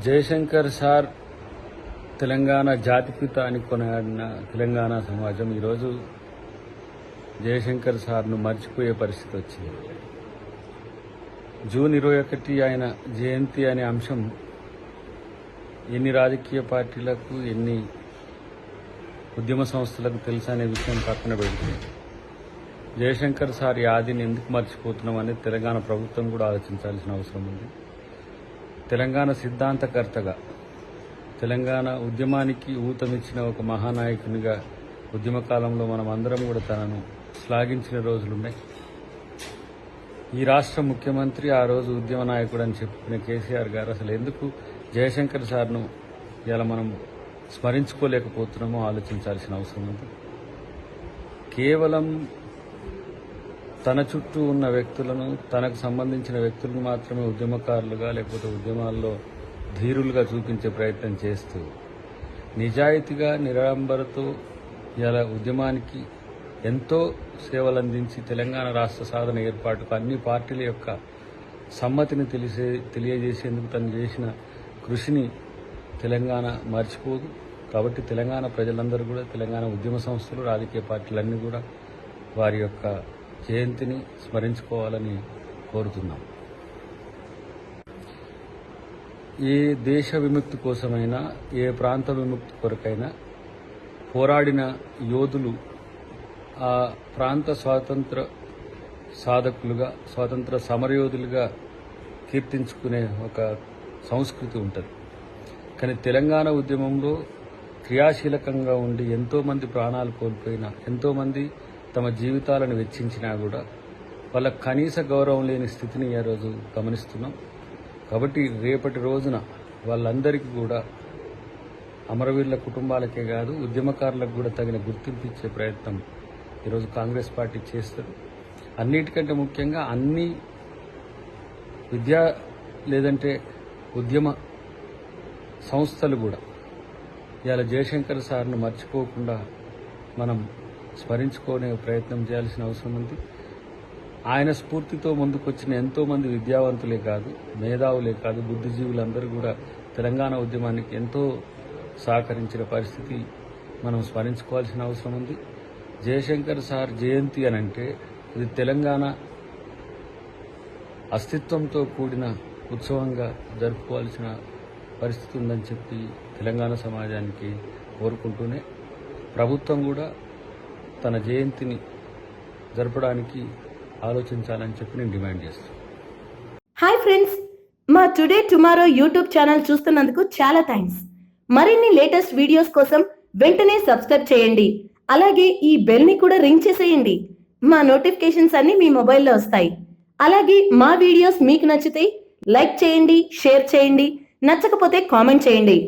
Jayashankar sir Telangana జాతిపిత అని కొనియాడిన తెలంగాణ సమాజం ఈరోజు జయశంకర్ సార్ను మర్చిపోయే పరిస్థితి వచ్చింది. జూన్ 21 ఆయన జయంతి అనే అంశం ఎన్ని రాజకీయ పార్టీలకు ఎన్ని ఉద్యమ సంస్థలకు తెలుసు అనే విషయం పక్కన పెడితే జయశంకర్ సార్ యాదిని ఎందుకు మర్చిపోతున్నాం అనేది తెలంగాణ ప్రభుత్వం కూడా ఆలోచించాల్సిన అవసరం ఉంది. తెలంగాణ సిద్ధాంతకర్తగా తెలంగాణ ఉద్యమానికి ఊతమిచ్చిన ఒక మహానాయకునిగా ఉద్యమ కాలంలో మనం అందరం కూడా తనను శ్లాఘించిన రోజులున్నాయి. ఈ రాష్ట్ర ముఖ్యమంత్రి ఆ రోజు ఉద్యమ నాయకుడు అని చెప్పుకునే కేసీఆర్ గారు అసలు ఎందుకు జయశంకర్ సార్ను ఇలా మనం స్మరించుకోలేకపోతున్నామో ఆలోచించాల్సిన అవసరం ఉంది. కేవలం తన చుట్టూ ఉన్న వ్యక్తులను, తనకు సంబంధించిన వ్యక్తులను మాత్రమే ఉద్యమకారులుగా లేకపోతే ఉద్యమాల్లో ధీరులుగా చూపించే ప్రయత్నం చేస్తూ నిజాయితీగా నిరాడంబరతో ఇలా ఉద్యమానికి ఎంతో సేవలందించి తెలంగాణ రాష్ట్ర సాధన ఏర్పాటుకు అన్ని పార్టీల యొక్క సమ్మతిని తెలియజేసేందుకు తను చేసిన కృషిని తెలంగాణ మర్చిపోదు. కాబట్టి తెలంగాణ ప్రజలందరూ కూడా, తెలంగాణ ఉద్యమ సంస్థలు, రాజకీయ పార్టీలన్నీ కూడా వారి యొక్క జయంతిని స్మరించుకోవాలని కోరుతున్నాం. ఏ దేశ విముక్తి కోసమైనా, ఏ ప్రాంత విముక్తి కొరకైనా పోరాడిన యోధులు ఆ ప్రాంత స్వాతంత్ర సాధకులుగా, స్వాతంత్ర సమరయోధులుగా కీర్తించుకునే ఒక సంస్కృతి ఉంటుంది. కానీ తెలంగాణ ఉద్యమంలో క్రియాశీలకంగా ఉండి ఎంతోమంది ప్రాణాలు కోల్పోయిన, ఎంతోమంది తమ జీవితాలను వెచ్చించినా కూడా వాళ్ళ కనీస గౌరవం లేని స్థితిని ఈ రోజు గమనిస్తున్నాం. కాబట్టి రేపటి రోజున వాళ్ళందరికీ కూడా అమరవీరుల కుటుంబాలకే కాదు ఉద్యమకారులకు కూడా తగిన గుర్తింపు ఇచ్చే ప్రయత్నం ఈరోజు కాంగ్రెస్ పార్టీ చేస్తారు. అన్నిటికంటే ముఖ్యంగా అన్ని విద్యా లేదంటే ఉద్యమ సంస్థలు కూడా ఇవాళ జయశంకర్ సార్ను మర్చిపోకుండా మనం స్మరించుకునే ప్రయత్నం చేయాల్సిన అవసరం ఉంది. ఆయన స్ఫూర్తితో ముందుకొచ్చిన ఎంతోమంది విద్యావంతులే కాదు, మేధావులే కాదు, బుద్ధిజీవులందరూ కూడా తెలంగాణ ఉద్యమానికి ఎంతో సహకరించిన పరిస్థితి మనం స్మరించుకోవాల్సిన అవసరం ఉంది. జయశంకర్ సార్ జయంతి అనంటే ఇది తెలంగాణ అస్తిత్వంతో కూడిన ఉత్సవంగా జరుపుకోవాల్సిన పరిస్థితి ఉందని చెప్పి తెలంగాణ సమాజానికి కోరుకుంటూనే ప్రభుత్వం కూడా తన జయంతిని జరపడానికి ఆలోచించాలని చెప్పి నేను డిమాండ్ చేస్తాను. హాయ్ ఫ్రెండ్స్, మా టుడే టుమారో యూట్యూబ్ ఛానల్ చూస్తున్నందుకు చాలా థ్యాంక్స్. మరిన్ని లేటెస్ట్ వీడియోస్ కోసం వెంటనే సబ్స్క్రైబ్ చేయండి. అలాగే ఈ బెల్ ని కూడా రింగ్ చేసేయండి. మా నోటిఫికేషన్స్ అన్ని మీ మొబైల్లో వస్తాయి. అలాగే మా వీడియోస్ మీకు నచ్చితే లైక్ చేయండి, షేర్ చేయండి, నచ్చకపోతే కామెంట్ చేయండి.